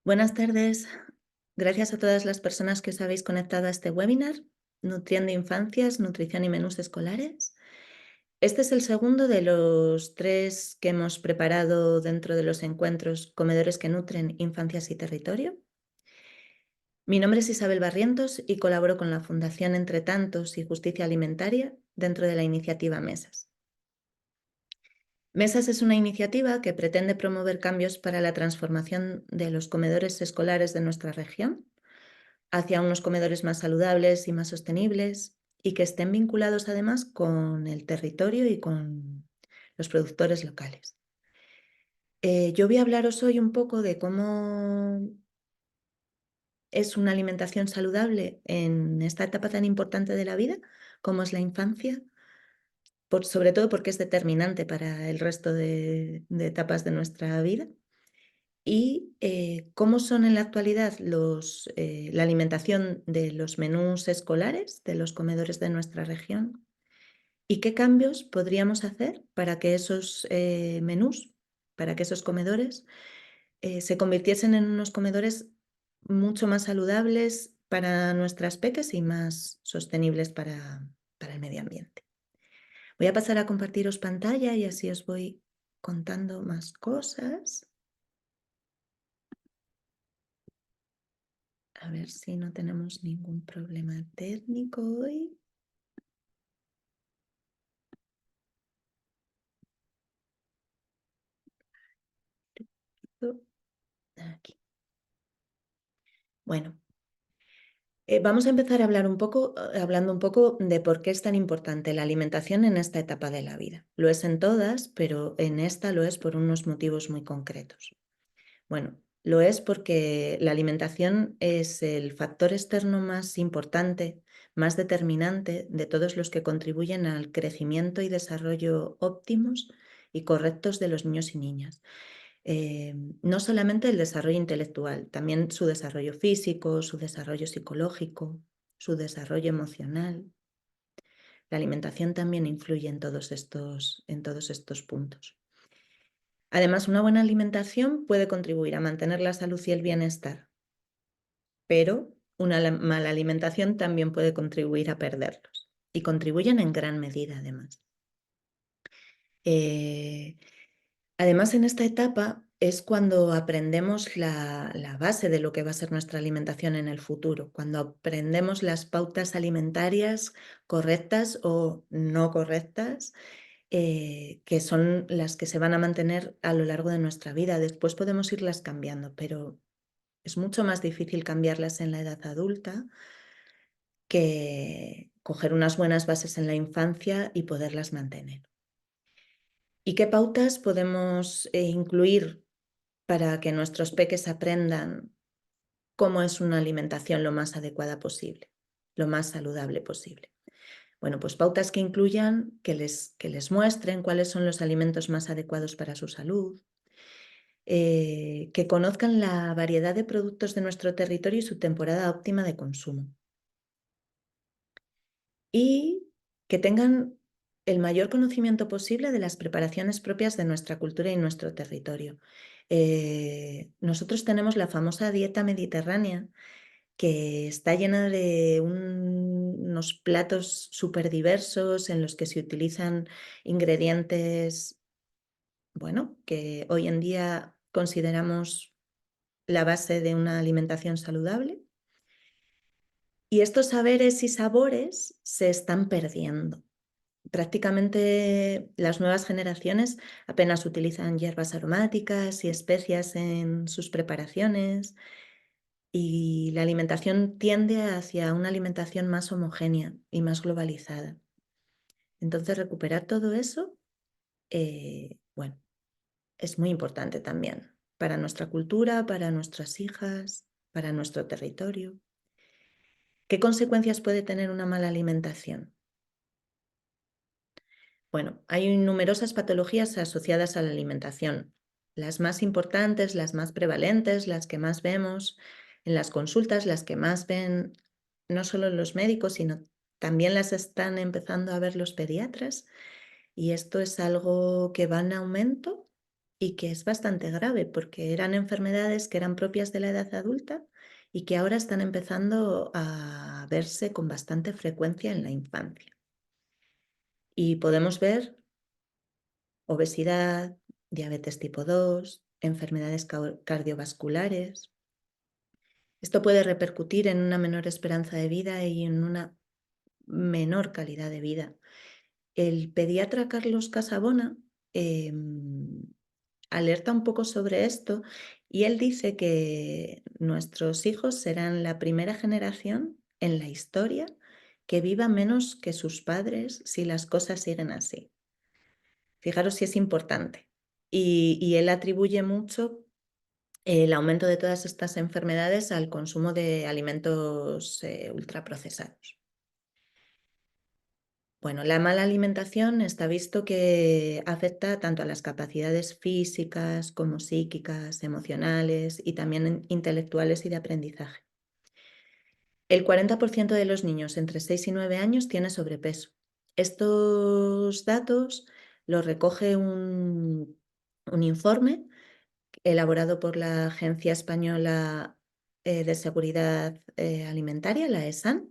Buenas tardes. Gracias a todas las personas que os habéis conectado a este webinar, Nutriendo Infancias, Nutrición y Menús Escolares. Este es el segundo de los 3 que hemos preparado dentro de los encuentros Comedores que Nutren Infancias y Territorio. Mi nombre es Isabel Barrientos y colaboro con la Fundación Entre Tantos y Justicia Alimentaria dentro de la iniciativa Mesas. Mesas es una iniciativa que pretende promover cambios para la transformación de los comedores escolares de nuestra región hacia unos comedores más saludables y más sostenibles y que estén vinculados además con el territorio y con los productores locales. Yo voy a hablaros hoy un poco de cómo es una alimentación saludable en esta etapa tan importante de la vida, como es la infancia, sobre todo porque es determinante para el resto de etapas de nuestra vida. Y cómo son en la actualidad la alimentación de los menús escolares, de los comedores de nuestra región, y qué cambios podríamos hacer para que esos menús, para que esos comedores se convirtiesen en unos comedores mucho más saludables para nuestras peques y más sostenibles para el medio ambiente. Voy a pasar a compartiros pantalla y así os voy contando más cosas. A ver si no tenemos ningún problema técnico hoy. Aquí. Bueno, vamos a empezar a hablar hablando un poco de por qué es tan importante la alimentación en esta etapa de la vida. Lo es en todas, pero en esta lo es por unos motivos muy concretos. Bueno, lo es porque la alimentación es el factor externo más importante, más determinante de todos los que contribuyen al crecimiento y desarrollo óptimos y correctos de los niños y niñas. No solamente el desarrollo intelectual, también su desarrollo físico, su desarrollo psicológico, su desarrollo emocional. La alimentación también influye en todos estos puntos. Además, una buena alimentación puede contribuir a mantener la salud y el bienestar, pero una mala alimentación también puede contribuir a perderlos y contribuyen en gran medida además. Además, en esta etapa es cuando aprendemos la base de lo que va a ser nuestra alimentación en el futuro, cuando aprendemos las pautas alimentarias correctas o no correctas, que son las que se van a mantener a lo largo de nuestra vida. Después podemos irlas cambiando, pero es mucho más difícil cambiarlas en la edad adulta que coger unas buenas bases en la infancia y poderlas mantener. ¿Y qué pautas podemos incluir para que nuestros peques aprendan cómo es una alimentación lo más adecuada posible, lo más saludable posible? Bueno, pues pautas que incluyan, que les muestren cuáles son los alimentos más adecuados para su salud, que conozcan la variedad de productos de nuestro territorio y su temporada óptima de consumo. Y que tengan el mayor conocimiento posible de las preparaciones propias de nuestra cultura y nuestro territorio. Nosotros tenemos la famosa dieta mediterránea, que está llena de unos platos súper diversos en los que se utilizan ingredientes, bueno, que hoy en día consideramos la base de una alimentación saludable. Y estos saberes y sabores se están perdiendo. Prácticamente las nuevas generaciones apenas utilizan hierbas aromáticas y especias en sus preparaciones y la alimentación tiende hacia una alimentación más homogénea y más globalizada. Entonces, recuperar todo eso, bueno, es muy importante también para nuestra cultura, para nuestras hijas, para nuestro territorio. ¿Qué consecuencias puede tener una mala alimentación? Bueno, hay numerosas patologías asociadas a la alimentación. Las más importantes, las más prevalentes, las que más vemos en las consultas, las que más ven no solo los médicos, sino también las están empezando a ver los pediatras. Y esto es algo que va en aumento y que es bastante grave porque eran enfermedades que eran propias de la edad adulta y que ahora están empezando a verse con bastante frecuencia en la infancia. Y podemos ver obesidad, diabetes tipo 2, enfermedades cardiovasculares. Esto puede repercutir en una menor esperanza de vida y en una menor calidad de vida. El pediatra Carlos Casabona alerta un poco sobre esto y él dice que nuestros hijos serán la primera generación en la historia que viva menos que sus padres si las cosas siguen así. Fijaros si es importante. Y él atribuye mucho el aumento de todas estas enfermedades al consumo de alimentos ultraprocesados. Bueno, la mala alimentación está visto que afecta tanto a las capacidades físicas como psíquicas, emocionales y también intelectuales y de aprendizaje. El 40% de los niños entre 6 y 9 años tiene sobrepeso. Estos datos los recoge un informe elaborado por la Agencia Española de Seguridad Alimentaria, la ESAN,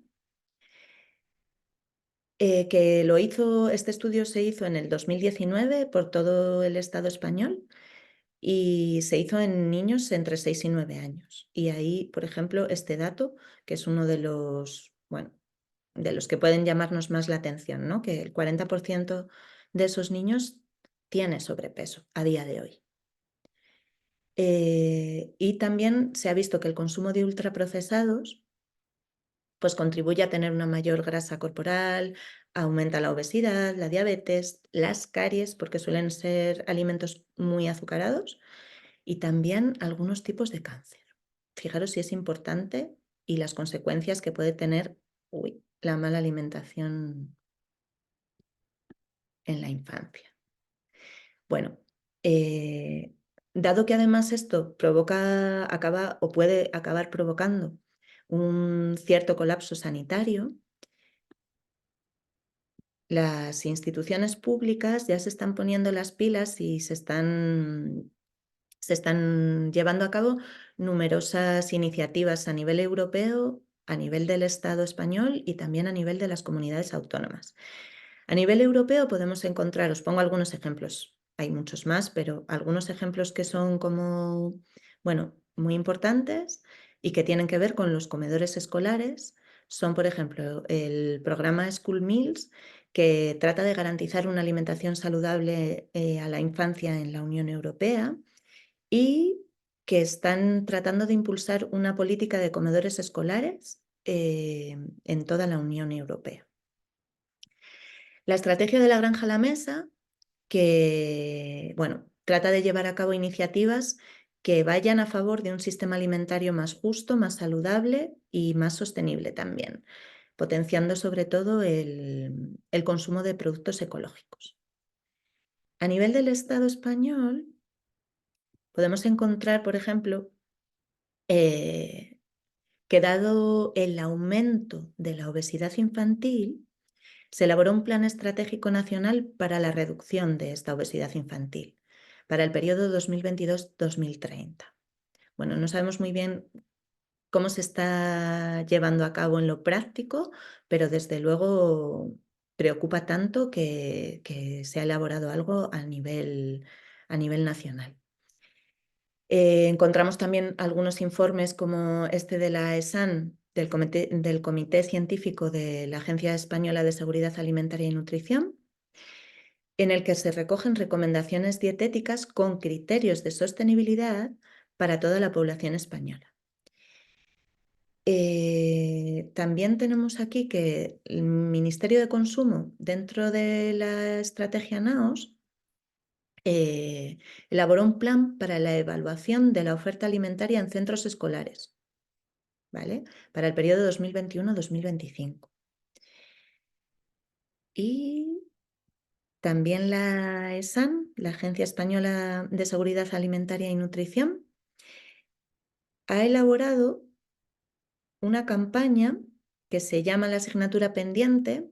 este estudio se hizo en el 2019 por todo el Estado español y se hizo en niños entre 6 y 9 años. Y ahí, por ejemplo, este dato, que es uno de los, bueno, de los que pueden llamarnos más la atención, ¿no? Que el 40% de esos niños tiene sobrepeso a día de hoy. Y también se ha visto que el consumo de ultraprocesados pues contribuye a tener una mayor grasa corporal, aumenta la obesidad, la diabetes, las caries, porque suelen ser alimentos muy azucarados, y también algunos tipos de cáncer. Fijaros si es importante y las consecuencias que puede tener la mala alimentación en la infancia. Bueno, dado que además esto acaba o puede acabar provocando un cierto colapso sanitario, las instituciones públicas ya se están poniendo las pilas y se están llevando a cabo numerosas iniciativas a nivel europeo, a nivel del Estado español y también a nivel de las comunidades autónomas. A nivel europeo podemos encontrar, os pongo algunos ejemplos, hay muchos más, pero algunos ejemplos que son como, bueno, muy importantes y que tienen que ver con los comedores escolares son, por ejemplo, el programa School Meals, que trata de garantizar una alimentación saludable a la infancia en la Unión Europea y que están tratando de impulsar una política de comedores escolares en toda la Unión Europea. La estrategia de la granja a la mesa, que bueno, trata de llevar a cabo iniciativas que vayan a favor de un sistema alimentario más justo, más saludable y más sostenible también, potenciando sobre todo el consumo de productos ecológicos. A nivel del Estado español, podemos encontrar, por ejemplo, que dado el aumento de la obesidad infantil, se elaboró un plan estratégico nacional para la reducción de esta obesidad infantil para el periodo 2022-2030. Bueno, no sabemos muy bien cómo se está llevando a cabo en lo práctico, pero desde luego preocupa tanto que se ha elaborado algo a nivel nacional. Encontramos también algunos informes como este de la ESAN, del Comité Científico de la Agencia Española de Seguridad Alimentaria y Nutrición, en el que se recogen recomendaciones dietéticas con criterios de sostenibilidad para toda la población española. También tenemos aquí que el Ministerio de Consumo, dentro de la estrategia NAOS, elaboró un plan para la evaluación de la oferta alimentaria en centros escolares, ¿vale? Para el periodo 2021-2025. Y también la ESAN, la Agencia Española de Seguridad Alimentaria y Nutrición, ha elaborado una campaña que se llama la asignatura pendiente,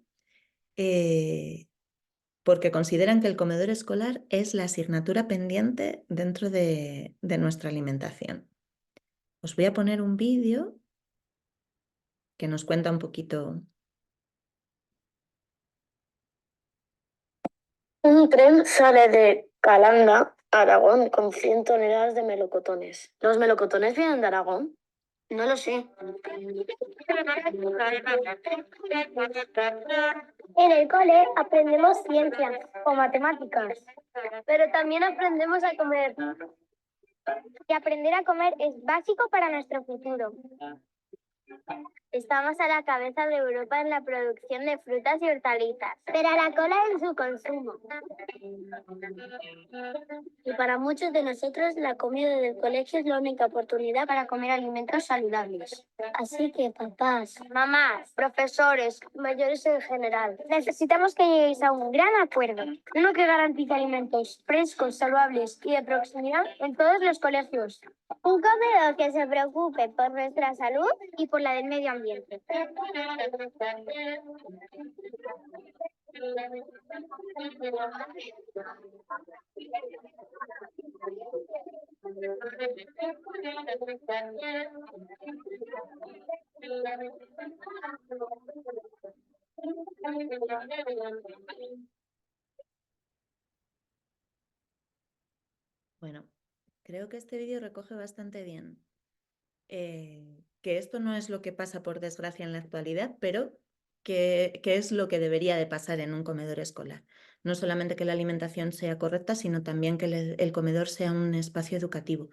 porque consideran que el comedor escolar es la asignatura pendiente dentro de nuestra alimentación. Os voy a poner un vídeo que nos cuenta un poquito. Un tren sale de Calanda, Aragón, con 100 toneladas de melocotones. ¿Los melocotones vienen de Aragón? No lo sé. En el cole aprendemos ciencias o matemáticas, pero también aprendemos a comer. Y aprender a comer es básico para nuestro futuro. Estamos a la cabeza de Europa en la producción de frutas y hortalizas, pero a la cola en su consumo. Y para muchos de nosotros, la comida del colegio es la única oportunidad para comer alimentos saludables. Así que, papás, mamás, profesores, mayores en general, necesitamos que lleguéis a un gran acuerdo. Uno que garantice alimentos frescos, saludables y de proximidad en todos los colegios. Un comedor que se preocupe por nuestra salud y por la del medio ambiente. Bueno, creo que este vídeo recoge bastante bien que esto no es lo que pasa por desgracia en la actualidad, pero que es lo que debería de pasar en un comedor escolar. No solamente que la alimentación sea correcta, sino también que el comedor sea un espacio educativo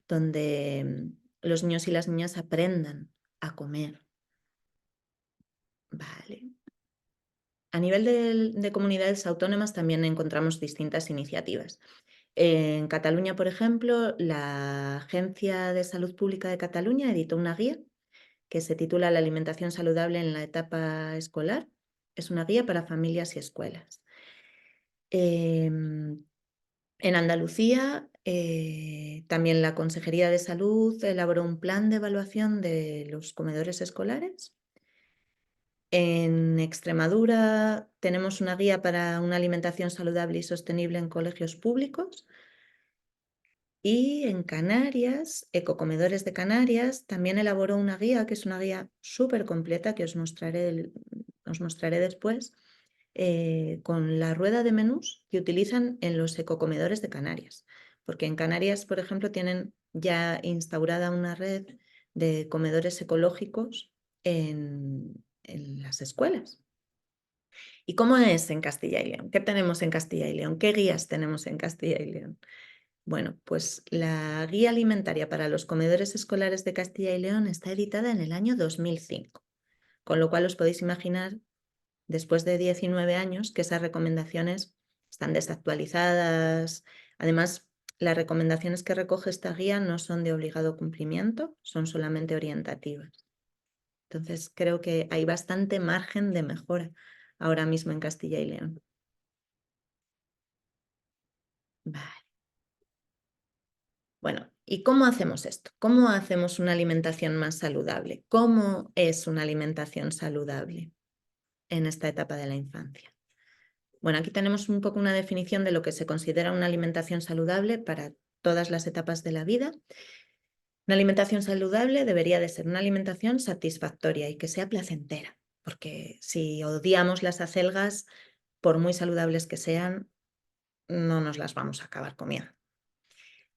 donde los niños y las niñas aprendan a comer. Vale. A nivel de comunidades autónomas también encontramos distintas iniciativas. En Cataluña, por ejemplo, la Agencia de Salud Pública de Cataluña editó una guía que se titula La alimentación saludable en la etapa escolar. Es una guía para familias y escuelas. En Andalucía, también la Consejería de Salud elaboró un plan de evaluación de los comedores escolares. En Extremadura tenemos una guía para una alimentación saludable y sostenible en colegios públicos. Y en Canarias, Ecocomedores de Canarias también elaboró una guía, que es una guía súper completa, que os mostraré después, con la rueda de menús que utilizan en los ecocomedores de Canarias. Porque en Canarias, por ejemplo, tienen ya instaurada una red de comedores ecológicos en las escuelas. ¿Y cómo es en Castilla y León? ¿Qué tenemos en Castilla y León? ¿Qué guías tenemos en Castilla y León? Bueno, pues la Guía Alimentaria para los Comedores Escolares de Castilla y León está editada en el año 2005, con lo cual os podéis imaginar, después de 19 años, que esas recomendaciones están desactualizadas. Además, las recomendaciones que recoge esta guía no son de obligado cumplimiento, son solamente orientativas. Entonces, creo que hay bastante margen de mejora ahora mismo en Castilla y León. Vale. Bueno, ¿y cómo hacemos esto? ¿Cómo hacemos una alimentación más saludable? ¿Cómo es una alimentación saludable en esta etapa de la infancia? Bueno, aquí tenemos un poco una definición de lo que se considera una alimentación saludable para todas las etapas de la vida. Una alimentación saludable debería de ser una alimentación satisfactoria y que sea placentera, porque si odiamos las acelgas, por muy saludables que sean, no nos las vamos a acabar comiendo.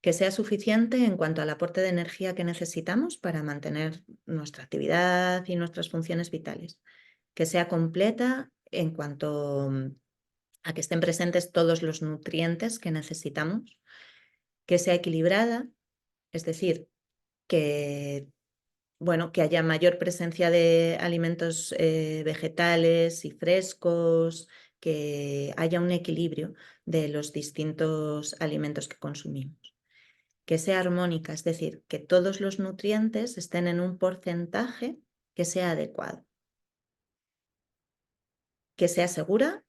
Que sea suficiente en cuanto al aporte de energía que necesitamos para mantener nuestra actividad y nuestras funciones vitales. Que sea completa en cuanto a que estén presentes todos los nutrientes que necesitamos. Que sea equilibrada, es decir, que, bueno, que haya mayor presencia de alimentos vegetales y frescos, que haya un equilibrio de los distintos alimentos que consumimos. Que sea armónica, es decir, que todos los nutrientes estén en un porcentaje que sea adecuado. Que sea segura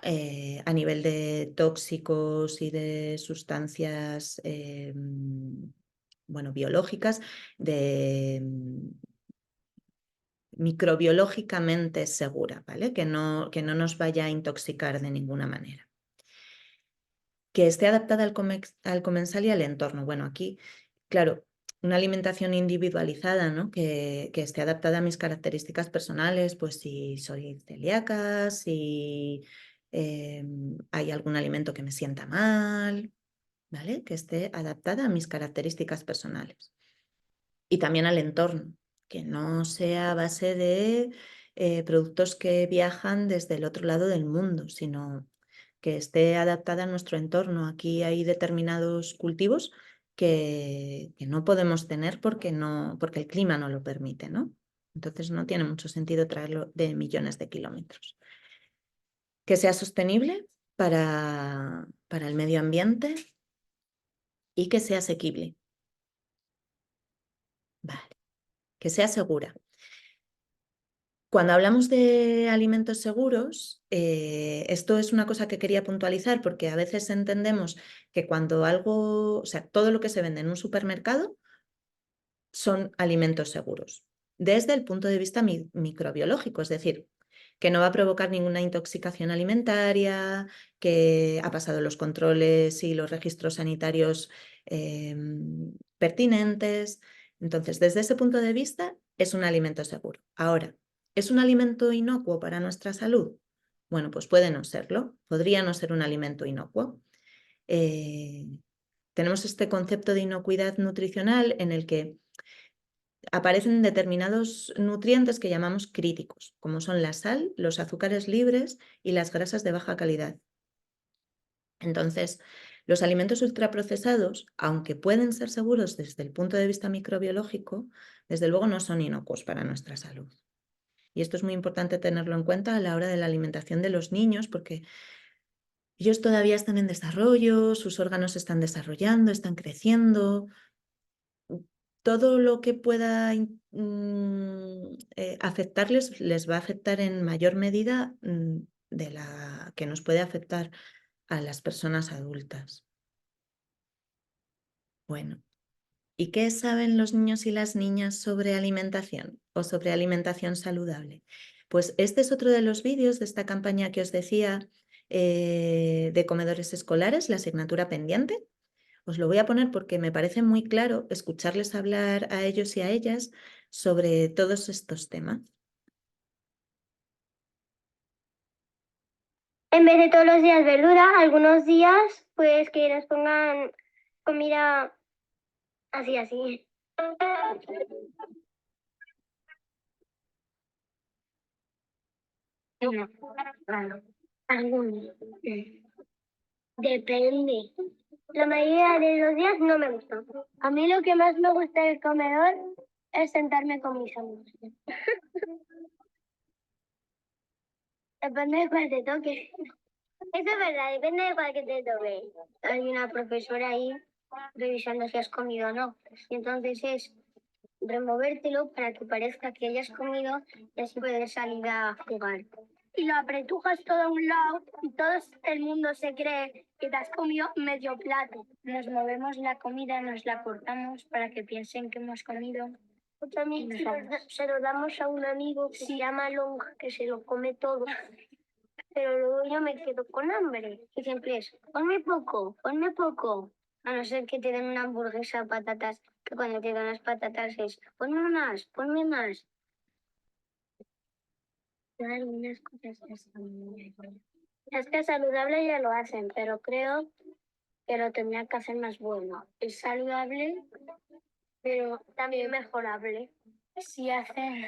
a nivel de tóxicos y de sustancias biológicas, de microbiológicamente segura, ¿vale? Que no nos vaya a intoxicar de ninguna manera. Que esté adaptada al comensal y al entorno. Bueno, aquí, claro, una alimentación individualizada, ¿no? Que esté adaptada a mis características personales, pues si soy celíaca, si hay algún alimento que me sienta mal, ¿vale? Que esté adaptada a mis características personales. Y también al entorno, que no sea a base de productos que viajan desde el otro lado del mundo, sino que esté adaptada a nuestro entorno. Aquí hay determinados cultivos que no podemos tener porque el clima no lo permite, ¿no? Entonces no tiene mucho sentido traerlo de millones de kilómetros. Que sea sostenible para el medio ambiente y que sea asequible. Vale. Que sea segura. Cuando hablamos de alimentos seguros, esto es una cosa que quería puntualizar porque a veces entendemos que cuando algo, o sea, todo lo que se vende en un supermercado son alimentos seguros, desde el punto de vista microbiológico, es decir, que no va a provocar ninguna intoxicación alimentaria, que ha pasado los controles y los registros sanitarios pertinentes. Entonces, desde ese punto de vista, es un alimento seguro. Ahora, ¿es un alimento inocuo para nuestra salud? Bueno, pues puede no serlo, podría no ser un alimento inocuo. Tenemos este concepto de inocuidad nutricional en el que aparecen determinados nutrientes que llamamos críticos, como son la sal, los azúcares libres y las grasas de baja calidad. Entonces, los alimentos ultraprocesados, aunque pueden ser seguros desde el punto de vista microbiológico, desde luego no son inocuos para nuestra salud. Y esto es muy importante tenerlo en cuenta a la hora de la alimentación de los niños, porque ellos todavía están en desarrollo, sus órganos se están desarrollando, están creciendo. Todo lo que pueda afectarles les va a afectar en mayor medida de la que nos puede afectar a las personas adultas. Bueno, ¿y qué saben los niños y las niñas sobre alimentación o sobre alimentación saludable? Pues este es otro de los vídeos de esta campaña que os decía de comedores escolares, la asignatura pendiente. Os lo voy a poner porque me parece muy claro escucharles hablar a ellos y a ellas sobre todos estos temas. En vez de todos los días verdura, algunos días pues que nos pongan comida así, así. No, claro. Algunos. Depende. La mayoría de los días no me gusta. A mí lo que más me gusta del comedor es sentarme con mis amigos. Depende de cuál te toque. Eso es verdad, depende de cuál que te toque. Hay una profesora ahí revisando si has comido o no. Y entonces es removértelo para que parezca que hayas comido y así puedes salir a jugar. Y lo apretujas todo a un lado y todo el mundo se cree que te has comido medio plato. Nos movemos la comida, nos la cortamos para que piensen que hemos comido. También se lo damos a un amigo que se llama Lonja, que se lo come todo. Pero luego yo me quedo con hambre. Y siempre es, ponme poco, ponme poco. A no ser que te den una hamburguesa, patatas, que cuando te dan las patatas es, ponme más, ponme más. Son algunas cosas que son muy buenas. Es que saludable ya lo hacen, pero creo que lo tendrían que hacer más bueno. Es saludable, pero también mejorable. Si hacen...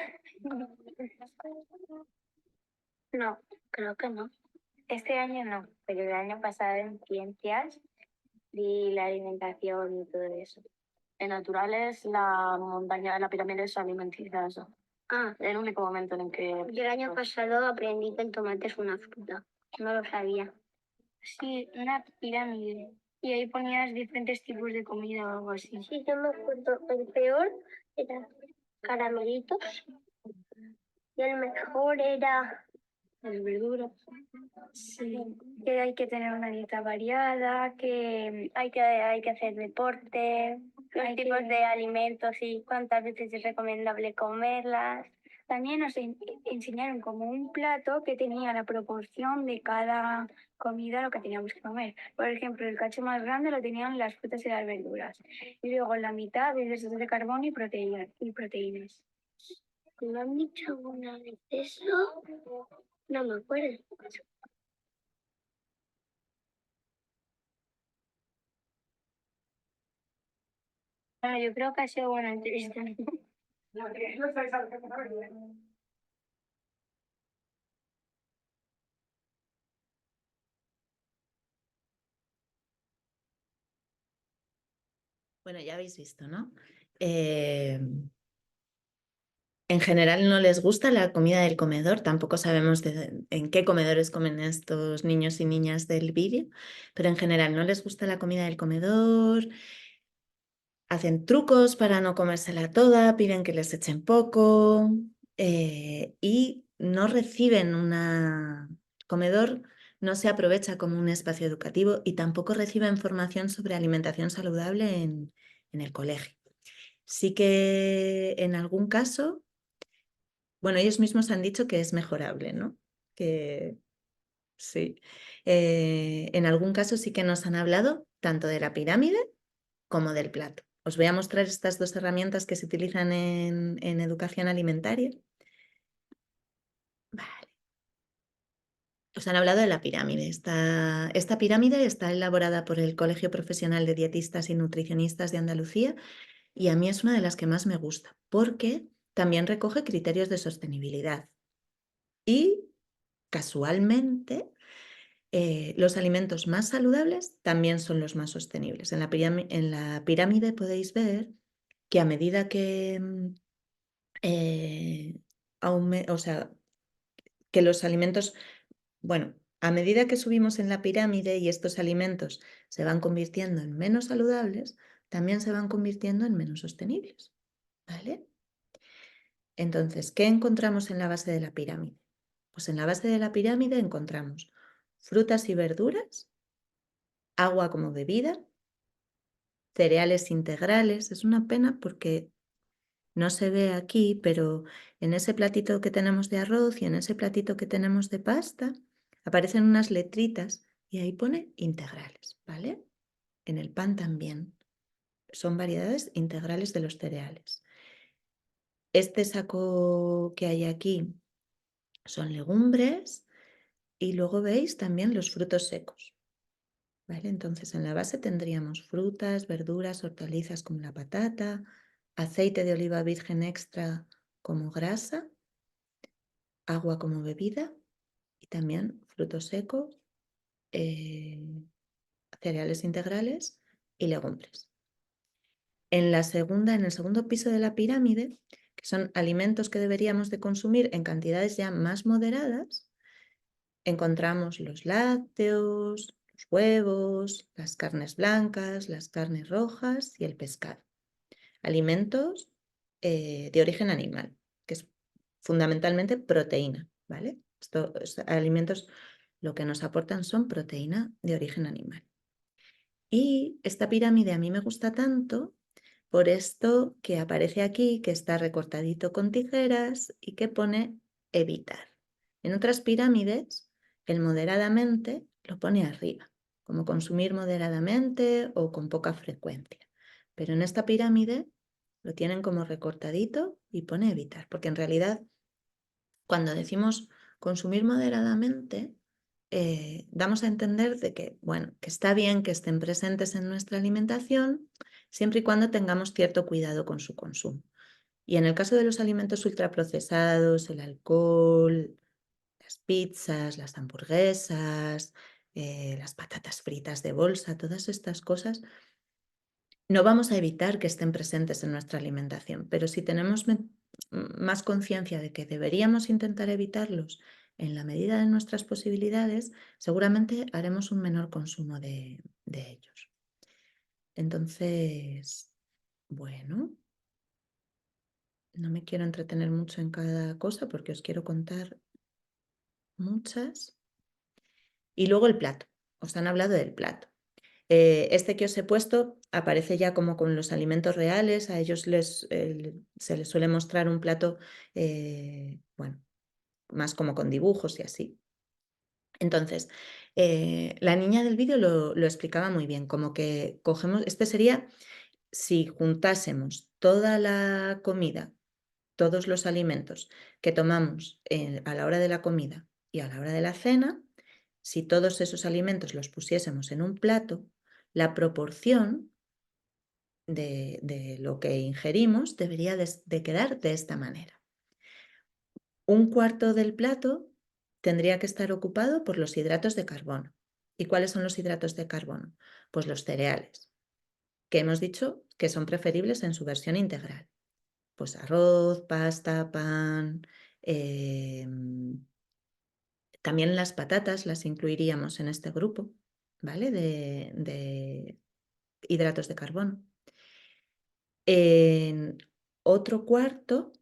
No, creo que no. Este año no, pero el año pasado en ciencias vi la alimentación y todo eso. En naturales, la montaña, la pirámide es alimenticia, eso. Ah, el único momento en el que... Yo el año pasado aprendí que el tomate es una fruta. No lo sabía. Sí, una pirámide. Y ahí ponías diferentes tipos de comida o algo así. Sí, yo me acuerdo. El peor era caramelitos y el mejor era las verduras. Sí, que hay que tener una dieta variada, que hay que hacer deporte, los tipos de alimentos y cuántas veces es recomendable comerlas. También nos enseñaron como un plato que tenía la proporción de cada comida lo que teníamos que comer. Por ejemplo, el cacho más grande lo tenían las frutas y las verduras. Y luego en la mitad hidratos de carbono y proteínas. ¿Me han dicho alguna vez eso? No me acuerdo. Bueno, yo creo que ha sido buena entrevista. Bueno, ya habéis visto, ¿no? En general no les gusta la comida del comedor, tampoco sabemos en qué comedores comen estos niños y niñas del vídeo, pero en general no les gusta la comida del comedor, hacen trucos para no comérsela toda, piden que les echen poco y no reciben una... comedor no se aprovecha como un espacio educativo y tampoco reciben formación sobre alimentación saludable en el colegio. Sí que en algún caso, bueno, ellos mismos han dicho que es mejorable, ¿no? Que sí. En algún caso sí que nos han hablado tanto de la pirámide como del plato. Os voy a mostrar estas dos herramientas que se utilizan en educación alimentaria. Vale. Os han hablado de la pirámide. Esta pirámide está elaborada por el Colegio Profesional de Dietistas y Nutricionistas de Andalucía y a mí es una de las que más me gusta porque también recoge criterios de sostenibilidad. Y casualmente, los alimentos más saludables también son los más sostenibles. En la pirámide podéis ver que a medida que, o sea, que los alimentos, bueno, a medida que subimos en la pirámide y estos alimentos se van convirtiendo en menos saludables, también se van convirtiendo en menos sostenibles, ¿vale? Entonces, ¿qué encontramos en la base de la pirámide? Pues en la base de la pirámide encontramos frutas y verduras, agua como bebida, cereales integrales. Es una pena porque no se ve aquí, pero en ese platito que tenemos de arroz y en ese platito que tenemos de pasta aparecen unas letritas y ahí pone integrales, ¿vale? En el pan también. Son variedades integrales de los cereales. Este saco que hay aquí son legumbres y luego veis también los frutos secos. ¿Vale? Entonces en la base tendríamos frutas, verduras, hortalizas como la patata, aceite de oliva virgen extra como grasa, agua como bebida y también frutos secos, cereales integrales y legumbres. En el segundo piso de la pirámide, que son alimentos que deberíamos de consumir en cantidades ya más moderadas, encontramos los lácteos, los huevos, las carnes blancas, las carnes rojas y el pescado. Alimentos de origen animal, que es fundamentalmente proteína, ¿vale? Estos alimentos lo que nos aportan son proteína de origen animal. Y esta pirámide a mí me gusta tanto por esto que aparece aquí, que está recortadito con tijeras y que pone evitar. En otras pirámides, el moderadamente lo pone arriba, como consumir moderadamente o con poca frecuencia. Pero en esta pirámide lo tienen como recortadito y pone evitar, porque en realidad cuando decimos consumir moderadamente, damos a entender de que, bueno, que está bien que estén presentes en nuestra alimentación siempre y cuando tengamos cierto cuidado con su consumo. Y en el caso de los alimentos ultraprocesados, el alcohol, las pizzas, las hamburguesas, las patatas fritas de bolsa, todas estas cosas, no vamos a evitar que estén presentes en nuestra alimentación, pero si tenemos más conciencia de que deberíamos intentar evitarlos en la medida de nuestras posibilidades, seguramente haremos un menor consumo de ellos. Entonces, bueno, no me quiero entretener mucho en cada cosa porque os quiero contar muchas. Y luego el plato. Os han hablado del plato. Este que os he puesto aparece ya como con los alimentos reales, a ellos se les suele mostrar un plato, bueno, más como con dibujos y así. Entonces, la niña del vídeo lo explicaba muy bien, como que cogemos, este sería si juntásemos toda la comida, todos los alimentos que tomamos a la hora de la comida y a la hora de la cena, si todos esos alimentos los pusiésemos en un plato, la proporción de lo que ingerimos debería de quedar de esta manera. Un cuarto del plato tendría que estar ocupado por los hidratos de carbono. ¿Y cuáles son los hidratos de carbono? Pues los cereales, que hemos dicho que son preferibles en su versión integral. Pues arroz, pasta, pan, también las patatas las incluiríamos en este grupo, ¿vale? De hidratos de carbono. En otro cuarto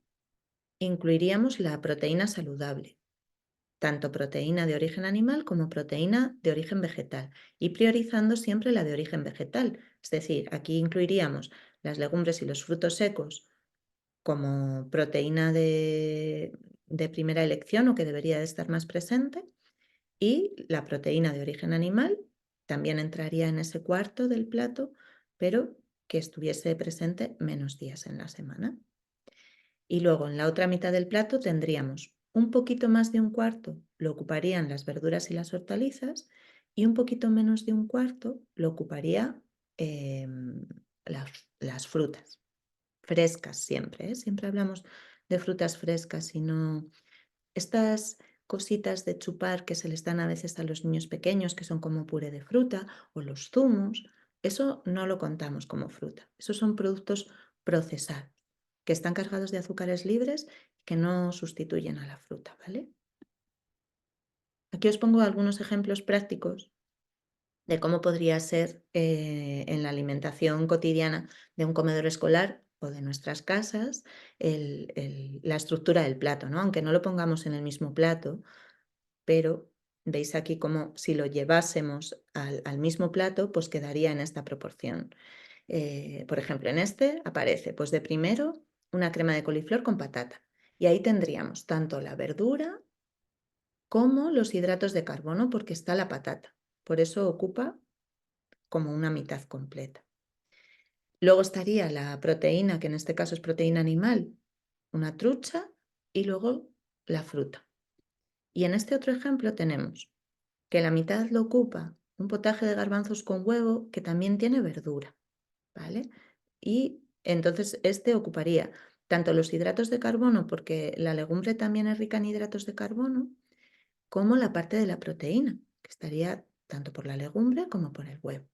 incluiríamos la proteína saludable, tanto proteína de origen animal como proteína de origen vegetal, y priorizando siempre la de origen vegetal. Es decir, aquí incluiríamos las legumbres y los frutos secos como proteína de primera elección o que debería de estar más presente, y la proteína de origen animal también entraría en ese cuarto del plato, pero que estuviese presente menos días en la semana. Y luego en la otra mitad del plato tendríamos un poquito más de un cuarto, lo ocuparían las verduras y las hortalizas, y un poquito menos de un cuarto lo ocuparía las frutas, frescas siempre, ¿eh? Siempre hablamos de frutas frescas y no estas cositas de chupar que se les dan a veces a los niños pequeños, que son como puré de fruta o los zumos, eso no lo contamos como fruta. Esos son productos procesados, que están cargados de azúcares libres que no sustituyen a la fruta, ¿vale? Aquí os pongo algunos ejemplos prácticos de cómo podría ser en la alimentación cotidiana de un comedor escolar o de nuestras casas la estructura del plato, ¿no? Aunque no lo pongamos en el mismo plato, pero veis aquí como si lo llevásemos al mismo plato, pues quedaría en esta proporción. Por ejemplo, en este aparece, pues de primero, una crema de coliflor con patata. Y ahí tendríamos tanto la verdura como los hidratos de carbono, porque está la patata. Por eso ocupa como una mitad completa. Luego estaría la proteína, que en este caso es proteína animal, una trucha, y luego la fruta. Y en este otro ejemplo tenemos que la mitad lo ocupa un potaje de garbanzos con huevo que también tiene verdura, ¿vale? Y entonces este ocuparía tanto los hidratos de carbono, porque la legumbre también es rica en hidratos de carbono, como la parte de la proteína, que estaría tanto por la legumbre como por el huevo.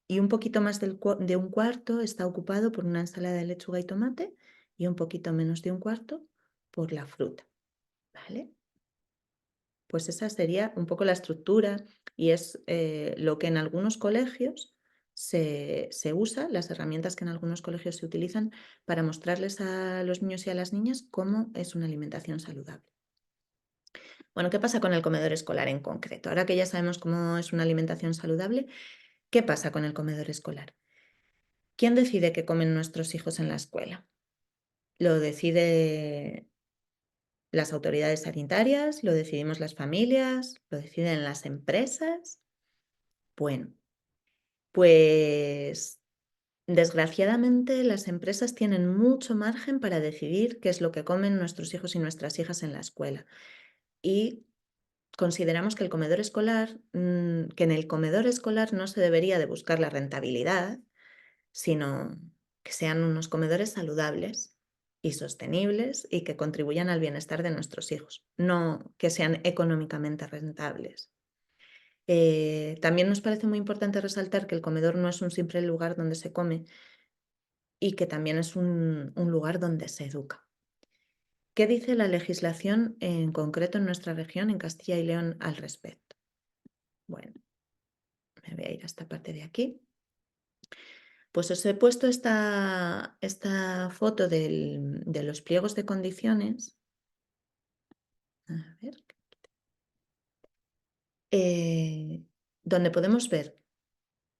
Y un poquito más de un cuarto está ocupado por una ensalada de lechuga y tomate, y un poquito menos de un cuarto por la fruta, ¿vale? Pues esa sería un poco la estructura, y es lo que en algunos colegios se usa, las herramientas que en algunos colegios se utilizan para mostrarles a los niños y a las niñas cómo es una alimentación saludable. Bueno, ¿qué pasa con el comedor escolar en concreto? Ahora que ya sabemos cómo es una alimentación saludable, ¿qué pasa con el comedor escolar? ¿Quién decide qué comen nuestros hijos en la escuela? ¿Lo decide las autoridades sanitarias? ¿Lo decidimos las familias? ¿Lo deciden las empresas? Bueno, pues desgraciadamente las empresas tienen mucho margen para decidir qué es lo que comen nuestros hijos y nuestras hijas en la escuela. Y consideramos que el comedor escolar, que en el comedor escolar no se debería de buscar la rentabilidad, sino que sean unos comedores saludables y sostenibles y que contribuyan al bienestar de nuestros hijos, no que sean económicamente rentables. También nos parece muy importante resaltar que el comedor no es un simple lugar donde se come, y que también es un lugar donde se educa. ¿Qué dice la legislación en concreto en nuestra región, en Castilla y León, al respecto? Bueno, me voy a ir a esta parte de aquí. Pues os he puesto esta foto de los pliegos de condiciones. A ver. donde podemos ver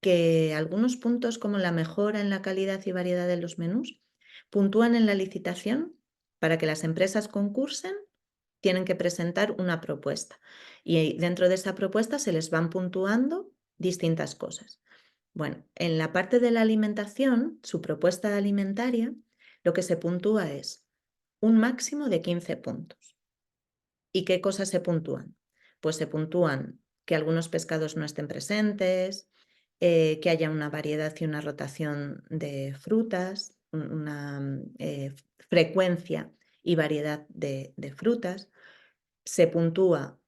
que algunos puntos como la mejora en la calidad y variedad de los menús puntúan en la licitación. Para que las empresas concursen, tienen que presentar una propuesta y dentro de esa propuesta se les van puntuando distintas cosas. Bueno, en la parte de la alimentación, su propuesta alimentaria, lo que se puntúa es un máximo de 15 puntos. ¿Y qué cosas se puntúan? Pues se puntúan que algunos pescados no estén presentes, que haya una variedad y una rotación de frutas, una frecuencia y variedad de frutas. Se puntúa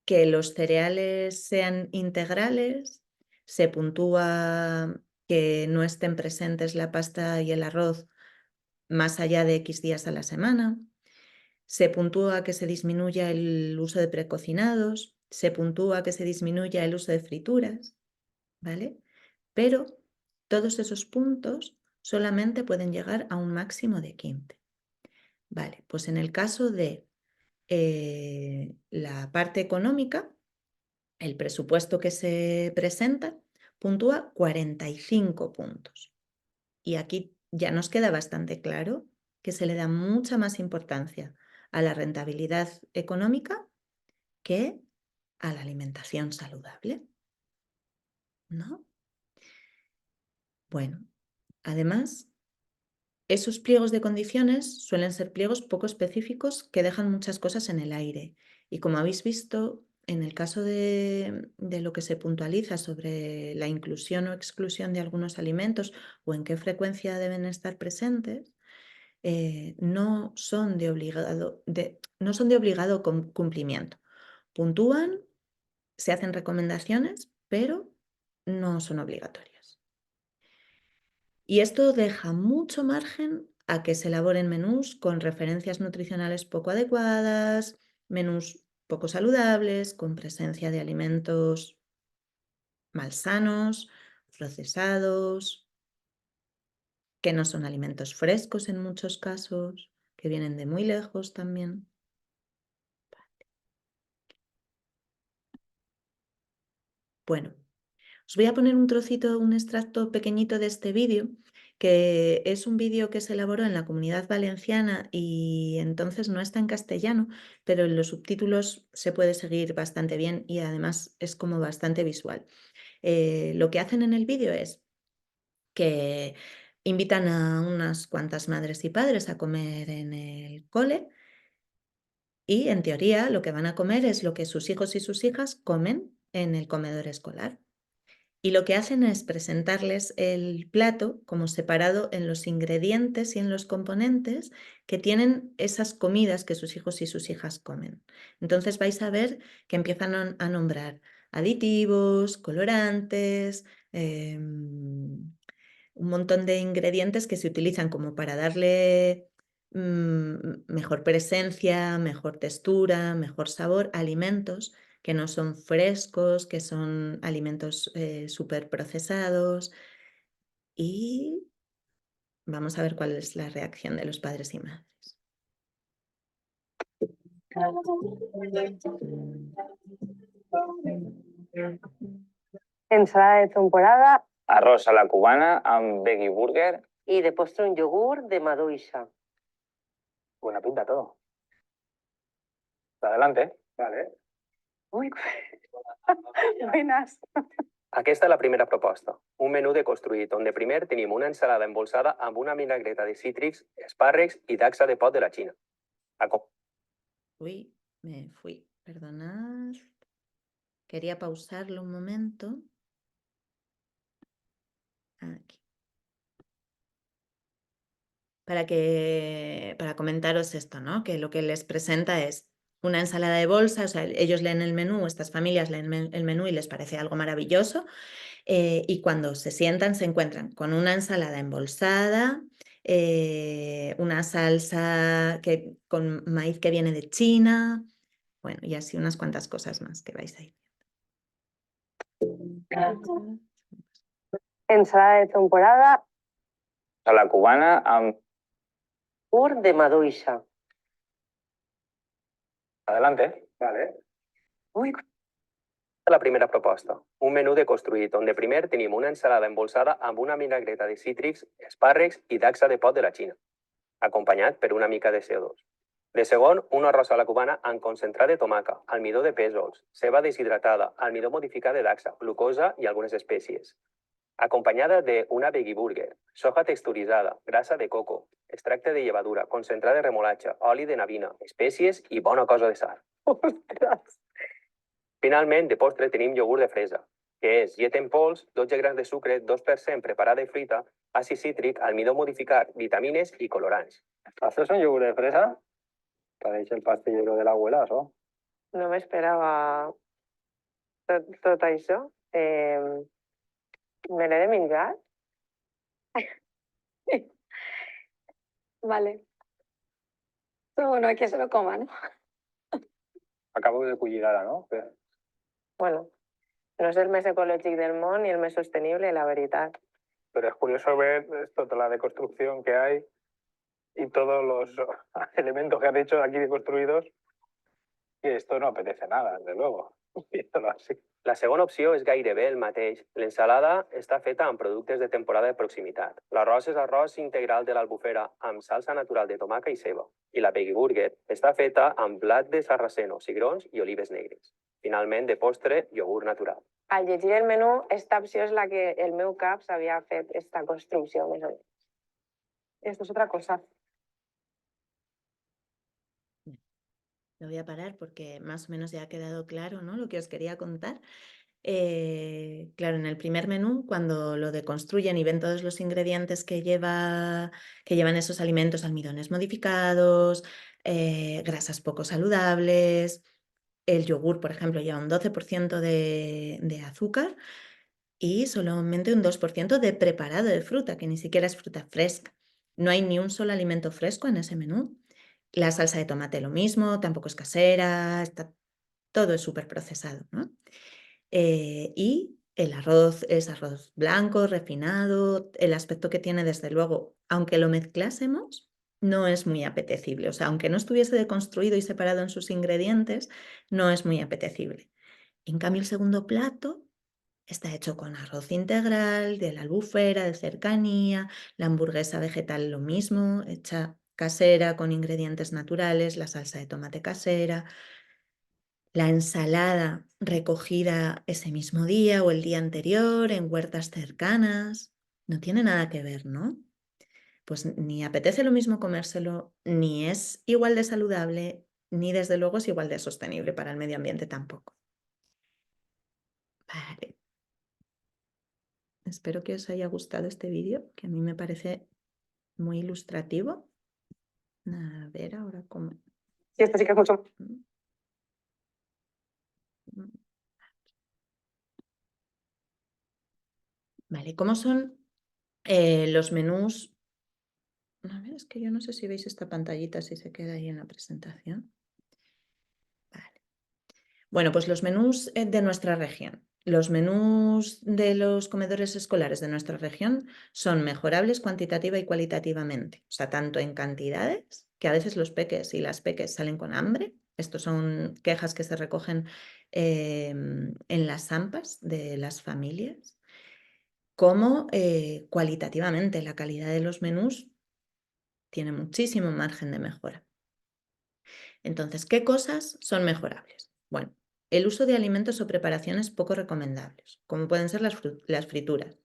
que los cereales sean integrales, se puntúa que no estén presentes la pasta y el arroz más allá de X días a la semana, se puntúa que se disminuya el uso de precocinados, se puntúa que se disminuya el uso de frituras, ¿vale? Pero todos esos puntos solamente pueden llegar a un máximo de 15. Vale, pues en el caso de la parte económica, el presupuesto que se presenta puntúa 45 puntos. Y aquí ya nos queda bastante claro que se le da mucha más importancia a la rentabilidad económica que a la alimentación saludable, ¿no? Bueno, además, esos pliegos de condiciones suelen ser pliegos poco específicos que dejan muchas cosas en el aire. Y como habéis visto, en el caso de lo que se puntualiza sobre la inclusión o exclusión de algunos alimentos o en qué frecuencia deben estar presentes, no son de obligado cumplimiento. Puntúan, se hacen recomendaciones, pero no son obligatorias. Y esto deja mucho margen a que se elaboren menús con referencias nutricionales poco adecuadas, menús poco saludables, con presencia de alimentos malsanos, procesados, que no son alimentos frescos en muchos casos, que vienen de muy lejos también. Bueno, os voy a poner un trocito, un extracto pequeñito de este vídeo, que es un vídeo que se elaboró en la Comunidad Valenciana y entonces no está en castellano, pero en los subtítulos se puede seguir bastante bien y además es como bastante visual. Lo que hacen en el vídeo es que invitan a unas cuantas madres y padres a comer en el cole y en teoría lo que van a comer es lo que sus hijos y sus hijas comen en el comedor escolar. Y lo que hacen es presentarles el plato como separado en los ingredientes y en los componentes que tienen esas comidas que sus hijos y sus hijas comen. Entonces vais a ver que empiezan a nombrar aditivos, colorantes, un montón de ingredientes que se utilizan como para darle mejor presencia, mejor textura, mejor sabor a alimentos que no son frescos, que son alimentos súper procesados. Y vamos a ver cuál es la reacción de los padres y madres. Ensalada de temporada Arroz a la cubana amb veggie burger. y de postre un yogur de maduixa. Buena pinta todo. Adelante. Vale. Uy, buenas. Aquesta és la primera proposta. Un menú deconstruït, on de primer tenim una ensalada embolsada amb una vinagreta de cítrics, espàrrecs i dacsa de pot de la Xina. Uy, me fui. Perdonad. Quería pausarlo un momento. Aquí. Para comentaros esto, ¿no? Que lo que les presenta es una ensalada de bolsa, o sea, ellos leen el menú, estas familias leen el menú y les parece algo maravilloso, y cuando se sientan se encuentran con una ensalada embolsada, una salsa con maíz que viene de China, bueno, y así unas cuantas cosas más que vais a ir. Ensalada de temporada A la cubana amb... yogur de maduixa. Adelante. Vale. Uy, La primera proposta, un menú deconstruït, on de primer tenim una ensalada embolsada amb una vinagreta de cítrics, espàrrecs i dacsa de pot de la Xina, acompanyat per una mica de CO2. De segon, un arròs a la cubana amb concentrat de tomaca, almidó de pèsols, ceba deshidratada, almidó modificat de dacsa, glucosa i algunes espècies. Acompanyada d'una veggie burger, soja texturitzada, grassa de coco, extracte de llevadura, concentrat de remolatge, oli de navina, espècies i bona cosa de sal. Ostres! Finalment, de postre tenim iogurt de fresa, que és llet en pols, 12 grams de sucre, 2% preparada i frita, àcid cítric, almidó modificat, vitamines i colorants. ¿Haces un yogur de fresa? Parece el pastillero de la abuela, ¿no? No m'esperava tot això. Me l'he de menjar? Vale. Pero bueno, hay que se lo coma, ¿no? Acabo de cullir ara, ¿no? Bueno, no és el més ecològic del món ni el més sostenible, la veritat. Pero es curioso ver toda la deconstrucción que hay y todos los elementos que han hecho aquí deconstruidos. Y esto no apetece nada, desde luego. Viéndolo así. La segona opció és gairebé el mateix. L'ensalada està feta amb productes de temporada de proximitat. L'arròs és arròs integral de l'Albufera amb salsa natural de tomaca i ceba. I la veggie burger està feta amb blat de sarraceno, cigrons i olives negres. Finalment, de postre, iogurt natural. Al llegir el menú, esta opció és la que el meu cap s'havia fet esta construcció, més o menys. Esto es otra cosa. Lo voy a parar porque más o menos ya ha quedado claro, ¿no?, lo que os quería contar. Claro, en el primer menú, cuando lo deconstruyen y ven todos los ingredientes que llevan esos alimentos, almidones modificados, grasas poco saludables, el yogur, por ejemplo, lleva un 12% de azúcar y solamente un 2% de preparado de fruta, que ni siquiera es fruta fresca. No hay ni un solo alimento fresco en ese menú. La salsa de tomate lo mismo, tampoco es casera, todo es súper procesado, ¿no? Y el arroz es arroz blanco, refinado, el aspecto que tiene, desde luego, aunque lo mezclásemos, no es muy apetecible. O sea, aunque no estuviese deconstruido y separado en sus ingredientes, no es muy apetecible. En cambio, el segundo plato está hecho con arroz integral, de la Albufera, de cercanía, la hamburguesa vegetal lo mismo, hecha casera con ingredientes naturales, la salsa de tomate casera, la ensalada recogida ese mismo día o el día anterior en huertas cercanas. No tiene nada que ver, ¿no? Pues ni apetece lo mismo comérselo, ni es igual de saludable, ni desde luego es igual de sostenible para el medio ambiente tampoco. Vale. Espero que os haya gustado este vídeo, que a mí me parece muy ilustrativo. A ver ahora cómo... Sí, esto sí que es mucho. Vale, ¿cómo son los menús? A ver, es que yo no sé si veis esta pantallita, si se queda ahí en la presentación. Vale. Bueno, pues los menús de nuestra región. Los menús de los comedores escolares de nuestra región son mejorables cuantitativa y cualitativamente. O sea, tanto en cantidades, que a veces los peques y las peques salen con hambre. Estos son quejas que se recogen en las AMPAs de las familias. Como cualitativamente la calidad de los menús tiene muchísimo margen de mejora. Entonces, ¿qué cosas son mejorables? Bueno, el uso de alimentos o preparaciones poco recomendables, como pueden ser las frituras.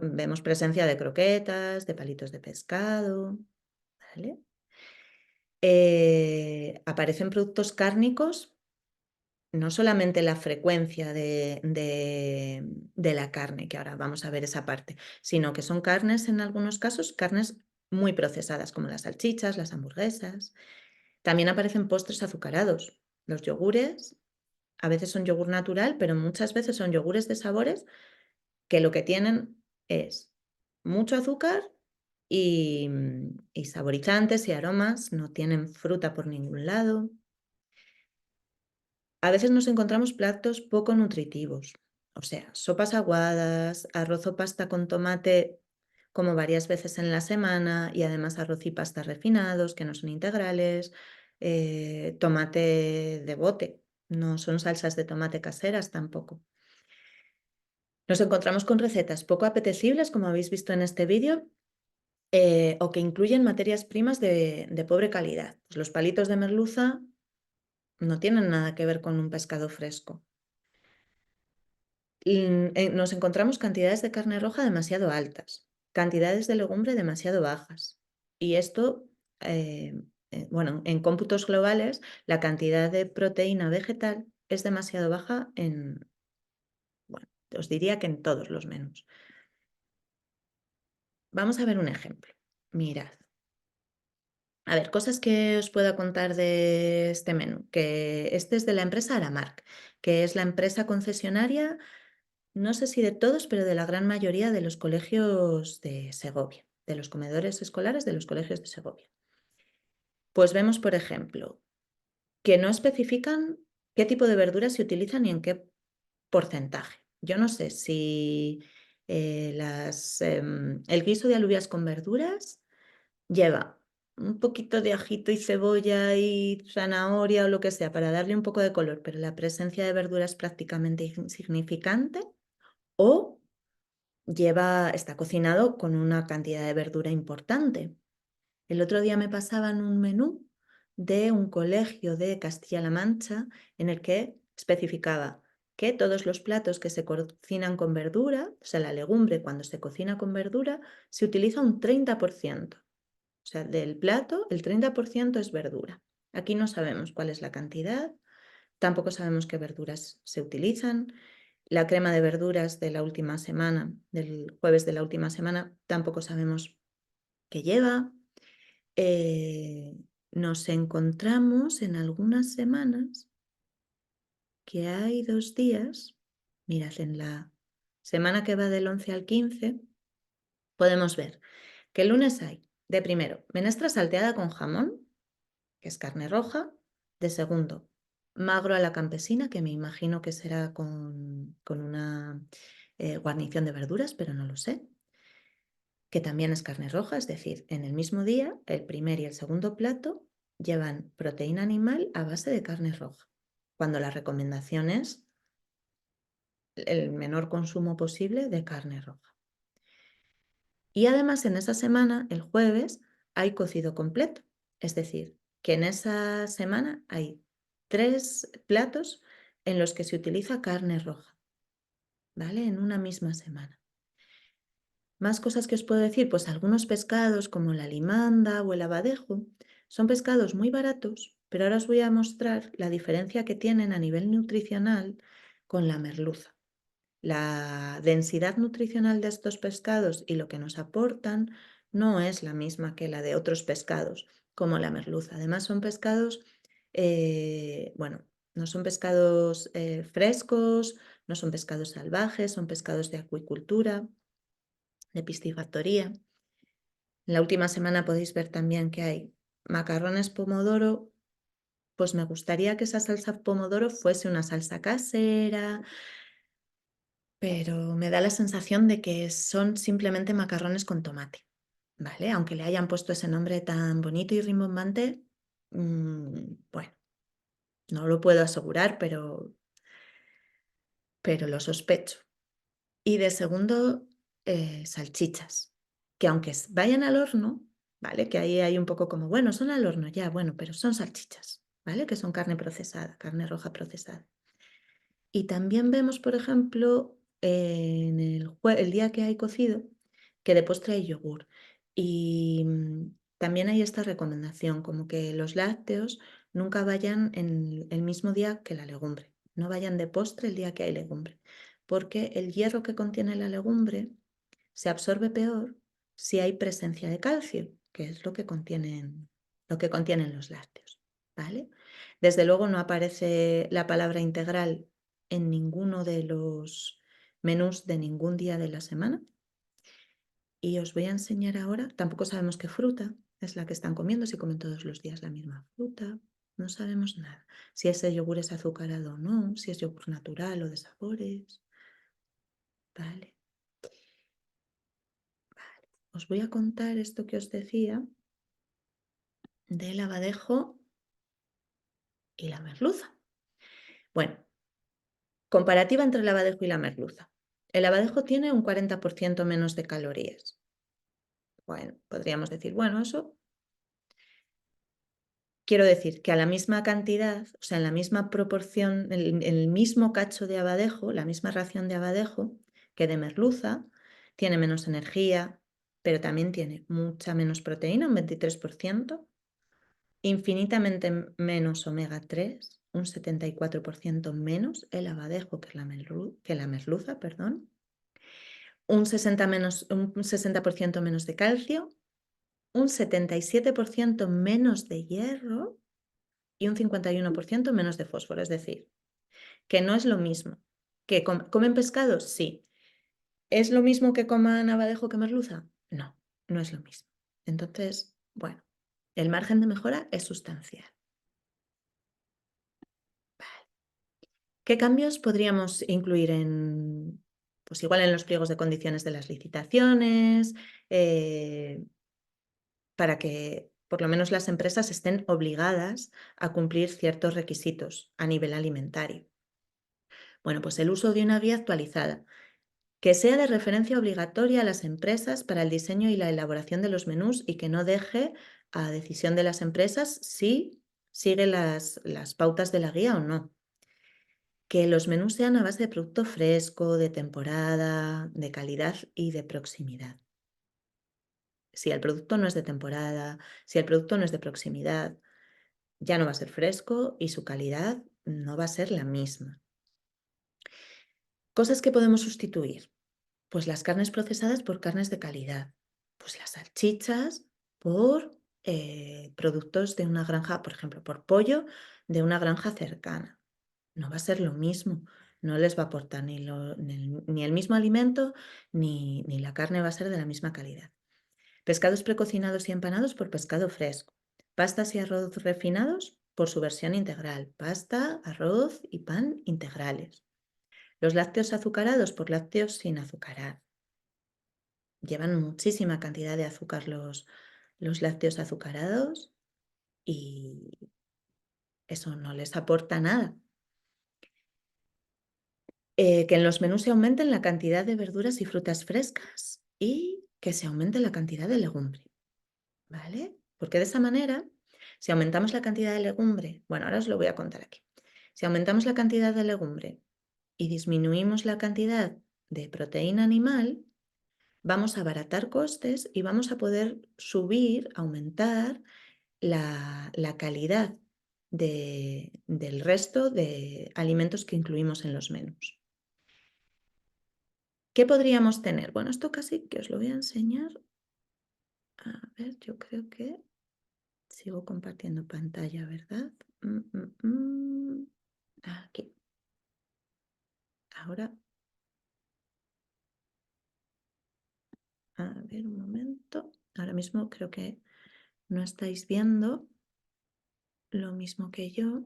Vemos presencia de croquetas, de palitos de pescado, ¿vale? Aparecen productos cárnicos, no solamente la frecuencia de la carne, que ahora vamos a ver esa parte, sino que son carnes, en algunos casos, carnes muy procesadas, como las salchichas, las hamburguesas. También aparecen postres azucarados. Los yogures, a veces son yogur natural, pero muchas veces son yogures de sabores que lo que tienen es mucho azúcar y saborizantes y aromas, no tienen fruta por ningún lado. A veces nos encontramos platos poco nutritivos, o sea, sopas aguadas, arroz o pasta con tomate como varias veces en la semana y además arroz y pasta refinados que no son integrales, tomate de bote, No son salsas de tomate caseras tampoco. Nos encontramos con recetas poco apetecibles, como habéis visto en este vídeo, o que incluyen materias primas de pobre calidad. Pues los palitos de merluza no tienen nada que ver con un pescado fresco. Nos encontramos cantidades de carne roja demasiado altas, cantidades de legumbre demasiado bajas. Y esto, bueno, en cómputos globales, la cantidad de proteína vegetal es demasiado baja bueno, os diría que en todos los menús. Vamos a ver un ejemplo. Mirad. A ver, cosas que os puedo contar de este menú, que este es de la empresa Aramark, que es la empresa concesionaria, no sé si de todos, pero de la gran mayoría de los colegios de Segovia, de los comedores escolares de los colegios de Segovia. Pues vemos, por ejemplo, que no especifican qué tipo de verduras se utilizan y en qué porcentaje. Yo no sé si el guiso de alubias con verduras lleva un poquito de ajito y cebolla y zanahoria o lo que sea para darle un poco de color, pero la presencia de verdura es prácticamente insignificante, o está cocinado con una cantidad de verdura importante. El otro día me pasaban un menú de un colegio de Castilla-La Mancha en el que especificaba que todos los platos que se cocinan con verdura, o sea, la legumbre cuando se cocina con verdura, se utiliza un 30%. O sea, del plato, el 30% es verdura. Aquí no sabemos cuál es la cantidad, tampoco sabemos qué verduras se utilizan. La crema de verduras de la última semana, del jueves de la última semana, tampoco sabemos qué lleva. Nos encontramos en algunas semanas que hay 2 días, mirad, en la semana que va del 11 al 15, podemos ver que el lunes hay, de primero, menestra salteada con jamón, que es carne roja, de segundo, magro a la campesina, que me imagino que será con una guarnición de verduras, pero no lo sé, que también es carne roja, es decir, en el mismo día, el primer y el segundo plato llevan proteína animal a base de carne roja, cuando la recomendación es el menor consumo posible de carne roja. Y además en esa semana, el jueves, hay cocido completo, es decir, que en esa semana hay 3 platos en los que se utiliza carne roja, ¿vale? En una misma semana. Más cosas que os puedo decir, pues algunos pescados como la limanda o el abadejo son pescados muy baratos, pero ahora os voy a mostrar la diferencia que tienen a nivel nutricional con la merluza. La densidad nutricional de estos pescados y lo que nos aportan no es la misma que la de otros pescados, como la merluza. Además son pescados, bueno, no son pescados frescos, no son pescados salvajes, son pescados de acuicultura, de piscifactoría. En la última semana podéis ver también que hay macarrones pomodoro. Pues me gustaría que esa salsa pomodoro fuese una salsa casera, pero me da la sensación de que son simplemente macarrones con tomate, ¿vale? Aunque le hayan puesto ese nombre tan bonito y rimbombante, bueno, no lo puedo asegurar, pero lo sospecho. Y de segundo, salchichas, que aunque vayan al horno, ¿vale? Que ahí hay un poco como, bueno, son al horno ya, bueno, pero son salchichas, ¿vale? Que son carne procesada, carne roja procesada. Y también vemos, por ejemplo, en el día que hay cocido, que de postre hay yogur. Y también hay esta recomendación, como que los lácteos nunca vayan en el mismo día que la legumbre. No vayan de postre el día que hay legumbre, porque el hierro que contiene la legumbre se absorbe peor si hay presencia de calcio, que es lo que contienen los lácteos, ¿vale? Desde luego no aparece la palabra integral en ninguno de los menús de ningún día de la semana. Y os voy a enseñar ahora, tampoco sabemos qué fruta es la que están comiendo, si comen todos los días la misma fruta, no sabemos nada. Si ese yogur es azucarado o no, si es yogur natural o de sabores. Vale. Os voy a contar esto que os decía del abadejo y la merluza. Bueno, comparativa entre el abadejo y la merluza. El abadejo tiene un 40% menos de calorías. Bueno, podríamos decir, bueno, eso... Quiero decir que a la misma cantidad, o sea, en la misma proporción, el mismo cacho de abadejo, la misma ración de abadejo que de merluza, tiene menos energía, pero también tiene mucha menos proteína, un 23%, infinitamente menos omega 3, un 74% menos el abadejo que la merluza, perdón, un 60% menos de calcio, un 77% menos de hierro y un 51% menos de fósforo. Es decir, que no es lo mismo. ¿Que comen pescado? Sí. ¿Es lo mismo que coman abadejo que merluza? No, no es lo mismo. Entonces, bueno, el margen de mejora es sustancial. ¿Qué cambios podríamos incluir en, pues igual en los pliegos de condiciones de las licitaciones, para que por lo menos las empresas estén obligadas a cumplir ciertos requisitos a nivel alimentario? Bueno, pues el uso de una guía actualizada, que sea de referencia obligatoria a las empresas para el diseño y la elaboración de los menús y que no deje a decisión de las empresas si sigue las pautas de la guía o no. Que los menús sean a base de producto fresco, de temporada, de calidad y de proximidad. Si el producto no es de temporada, si el producto no es de proximidad, ya no va a ser fresco y su calidad no va a ser la misma. Cosas que podemos sustituir. Pues las carnes procesadas por carnes de calidad. Pues las salchichas por productos de una granja, por ejemplo, por pollo de una granja cercana. No va a ser lo mismo. No les va a aportar ni el mismo alimento, ni la carne va a ser de la misma calidad. Pescados precocinados y empanados por pescado fresco. Pastas y arroz refinados por su versión integral. Pasta, arroz y pan integrales. Los lácteos azucarados por lácteos sin azucarar. Llevan muchísima cantidad de azúcar los lácteos azucarados y eso no les aporta nada. Que en los menús se aumenten la cantidad de verduras y frutas frescas y que se aumente la cantidad de legumbre, ¿vale? Porque de esa manera, si aumentamos la cantidad de legumbre, bueno, ahora os lo voy a contar aquí. Si aumentamos la cantidad de legumbre y disminuimos la cantidad de proteína animal, vamos a abaratar costes y vamos a poder subir, aumentar la calidad del resto de alimentos que incluimos en los menús. ¿Qué podríamos tener? Bueno, esto casi que os lo voy a enseñar. A ver, yo creo que sigo compartiendo pantalla, ¿verdad? Aquí. Ahora. A ver, un momento. Ahora mismo creo que no estáis viendo lo mismo que yo.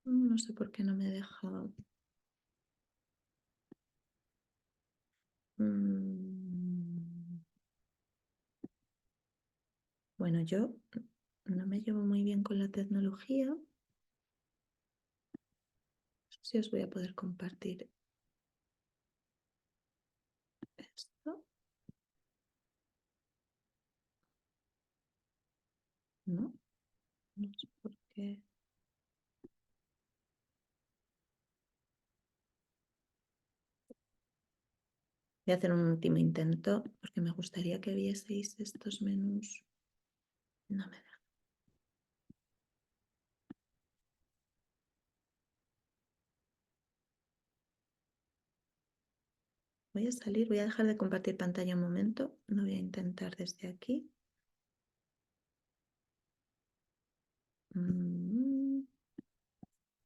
No sé por qué no me deja. Bueno, yo no me llevo muy bien con la tecnología. No sé si os voy a poder compartir esto. No, no sé por qué. Voy a hacer un último intento porque me gustaría que vieseis estos menús. No me deja. Voy a salir, voy a dejar de compartir pantalla un momento. Lo voy a intentar desde aquí.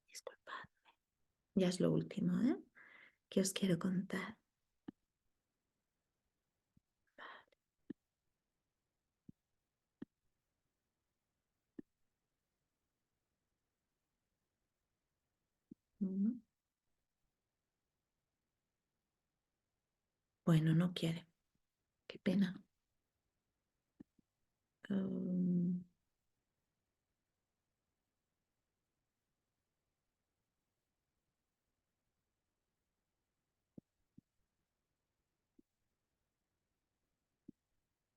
Disculpadme. Ya es lo último, ¿eh? Que os quiero contar. Uno. Bueno, no quiere. Qué pena.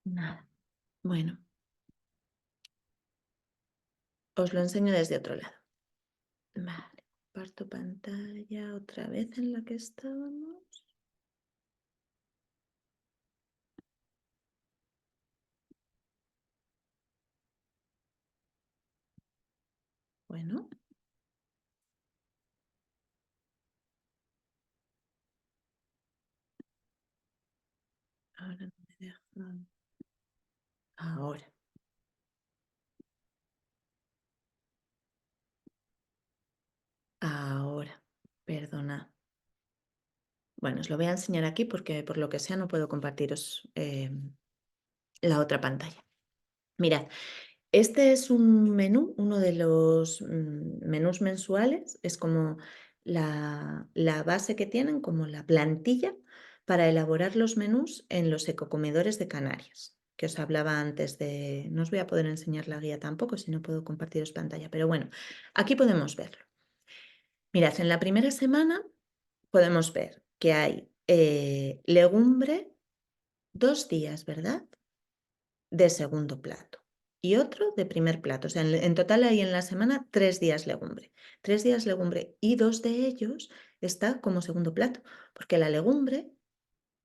Nada. Bueno. Os lo enseño desde otro lado. Vale. Comparto pantalla otra vez en la que estábamos. Bueno. Ahora no me deja. Ahora. Ahora. Perdona. Bueno, os lo voy a enseñar aquí porque por lo que sea no puedo compartiros la otra pantalla. Mirad, este es un menú, uno de los menús mensuales, es como la base que tienen, como la plantilla para elaborar los menús en los ecocomedores de Canarias, que os hablaba antes de... No os voy a poder enseñar la guía tampoco, si no puedo compartiros pantalla, pero bueno, aquí podemos verlo. Mirad, en la primera semana podemos ver que hay legumbre 2 días, ¿verdad? De segundo plato y otro de primer plato. O sea, en total hay en la semana 3 días legumbre. 3 días legumbre y 2 de ellos está como segundo plato, porque la legumbre,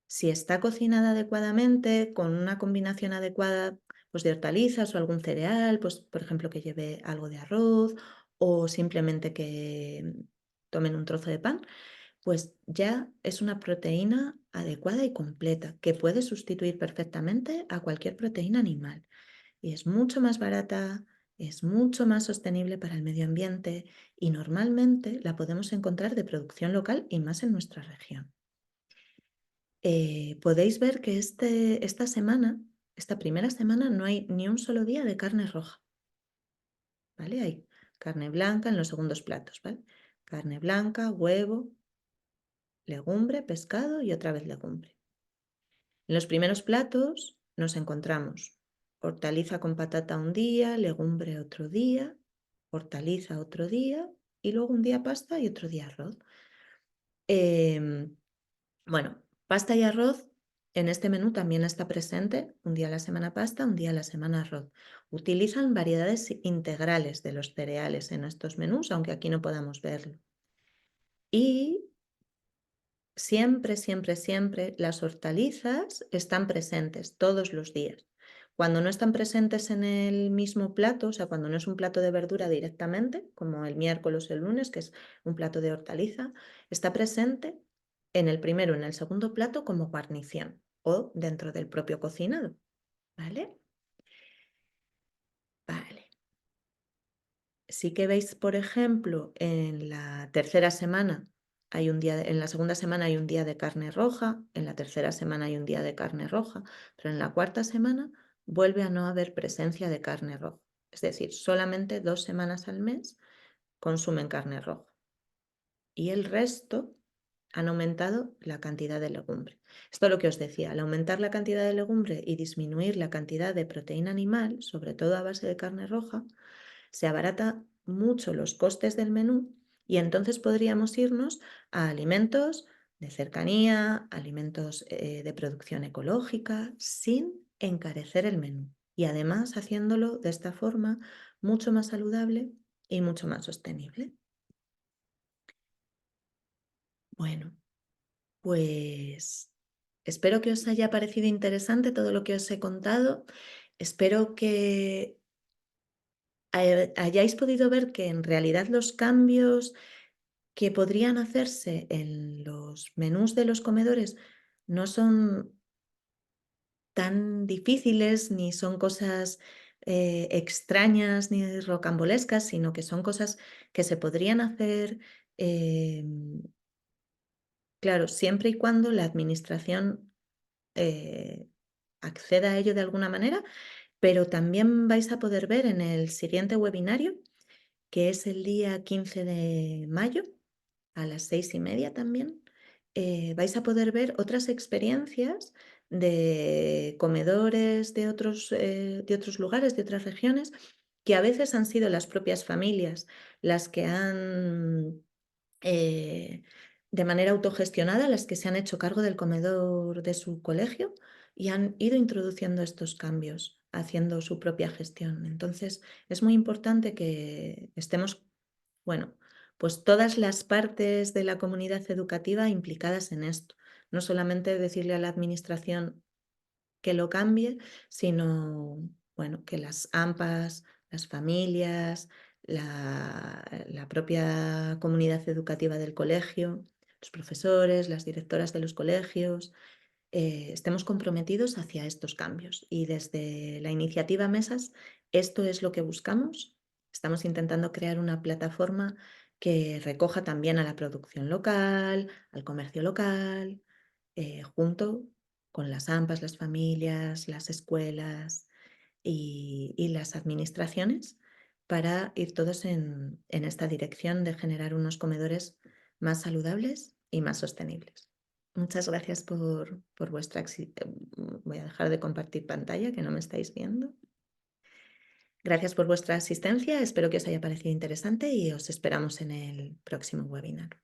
si está cocinada adecuadamente, con una combinación adecuada pues, de hortalizas o algún cereal, pues por ejemplo que lleve algo de arroz o simplemente que tomen un trozo de pan, pues ya es una proteína adecuada y completa que puede sustituir perfectamente a cualquier proteína animal. Y es mucho más barata, es mucho más sostenible para el medio ambiente y normalmente la podemos encontrar de producción local y más en nuestra región. Podéis ver que esta semana, esta primera semana, no hay ni un solo día de carne roja. ¿Vale? Hay carne blanca en los segundos platos, ¿vale? Carne blanca, huevo, legumbre, pescado y otra vez legumbre. En los primeros platos nos encontramos hortaliza con patata un día, legumbre otro día, hortaliza otro día y luego un día pasta y otro día arroz. Bueno, pasta y arroz en este menú también está presente un día a la semana pasta, un día a la semana arroz. Utilizan variedades integrales de los cereales en estos menús, aunque aquí no podamos verlo. Y siempre, siempre, siempre las hortalizas están presentes todos los días. Cuando no están presentes en el mismo plato, o sea, cuando no es un plato de verdura directamente, como el miércoles o el lunes, que es un plato de hortaliza, está presente en el primero, en el segundo plato como guarnición o dentro del propio cocinado. ¿Vale? Vale. Sí que veis, por ejemplo, en la tercera semana hay un día, en la segunda semana hay un día de carne roja, en la tercera semana hay un día de carne roja, pero en la cuarta semana vuelve a no haber presencia de carne roja. Es decir, solamente 2 semanas al mes consumen carne roja. Y el resto han aumentado la cantidad de legumbre. Esto es lo que os decía, al aumentar la cantidad de legumbre y disminuir la cantidad de proteína animal, sobre todo a base de carne roja, se abarata mucho los costes del menú y entonces podríamos irnos a alimentos de cercanía, alimentos de producción ecológica, sin encarecer el menú y además haciéndolo de esta forma mucho más saludable y mucho más sostenible. Bueno, pues espero que os haya parecido interesante todo lo que os he contado. Espero que hayáis podido ver que en realidad los cambios que podrían hacerse en los menús de los comedores no son tan difíciles ni son cosas extrañas ni rocambolescas, sino que son cosas que se podrían hacer, claro, siempre y cuando la administración acceda a ello de alguna manera, pero también vais a poder ver en el siguiente webinario, que es el día 15 de mayo, a las 6:30 también, vais a poder ver otras experiencias de comedores de otros lugares, de otras regiones, que a veces han sido las propias familias las que han, de manera autogestionada, las que se han hecho cargo del comedor de su colegio y han ido introduciendo estos cambios, haciendo su propia gestión. Entonces, es muy importante que estemos, bueno, pues todas las partes de la comunidad educativa implicadas en esto. No solamente decirle a la administración que lo cambie, sino, bueno, que las AMPAs, las familias, la propia comunidad educativa del colegio, los profesores, las directoras de los colegios, estemos comprometidos hacia estos cambios. Y desde la iniciativa Mesas, esto es lo que buscamos. Estamos intentando crear una plataforma que recoja también a la producción local, al comercio local, junto con las AMPAs, las familias, las escuelas y las administraciones, para ir todos en esta dirección de generar unos comedores más saludables y más sostenibles. Muchas gracias por vuestra... Voy a dejar de compartir pantalla, que no me estáis viendo. Gracias por vuestra asistencia, espero que os haya parecido interesante y os esperamos en el próximo webinar.